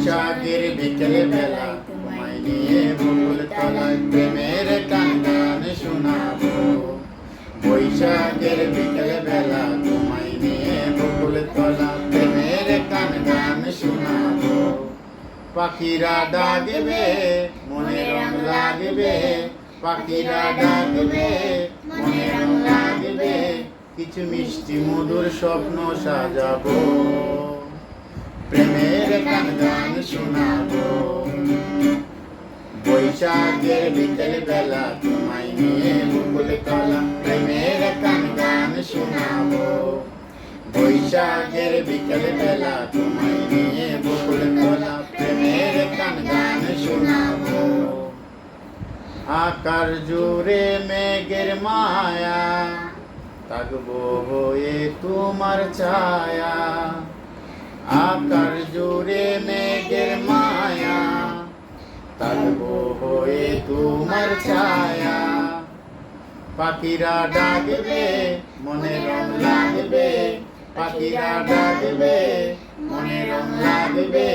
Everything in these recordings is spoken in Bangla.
বৈশাখের বিকেল বেলা তোমায় নিয়ে বকুল তলায় প্রেমের গান গান শোনাবো। বৈশাখের বিকেল বেলা তোমায় নিয়ে বকুল তলা প্রেমের গান গান শোনাবো। পাখিরা ডাকবে মনে রং লাগবে, পাখিরা ডাকবে মনে রং লাগবে, কিছু মিষ্টি মধুর স্বপ্ন সাজাবো। প্রেমের গান গান শোনাবো। বৈশাখের বিকেল বেলা তোমায় নিয়ে বকুল তলা প্রেমের গান গান শোনাবো। বৈশাখের বিকেল বেলা তোমায় নিয়ে বকুল তলা প্রেমের গান গান শোনাবো। আকার জুড়ে মেঘের মায়া, থাকবো হয়ে তোমার ছায়া। আকার জুড়ে মেঘের মায়া, থাকবো হয়ে তোমার ছায়া। পাখিরা ডাকবে মনে রং লাগবে, পাখিরা ডাকবে মনে রং লাগবে,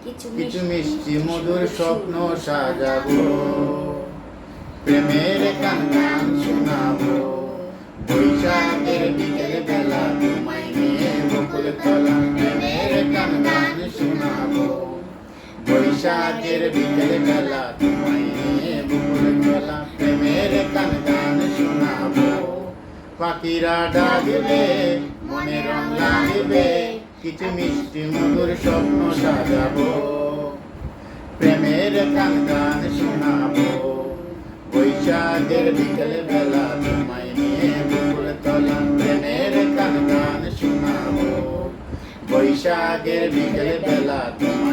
কিছু মিষ্টি মধুর স্বপ্ন সাজাবো। প্রেমের গান গান শোনাবো। বৈশাখের বিকেল বেলা তোমায় নিয়ে বকুল তলা প্রেমের গান গান শোনাবো। বৈশাখের বিকেল বেলা তোমায় নিয়ে বকুল তলা প্রেমের গান গান শোনাবো। পাখিরা ডাকবে মনে রং লাগবে, কিছু মিষ্টি মধুর স্বপ্ন সাজাবো। প্রেমের গান গান শোনাবো। বৈশাখের বিকেল বেলা তোমায় নিয়ে বকুল তলা প্রেমের গান গান শোনাবো। বৈশাখের বিকেল বেলা তোমায়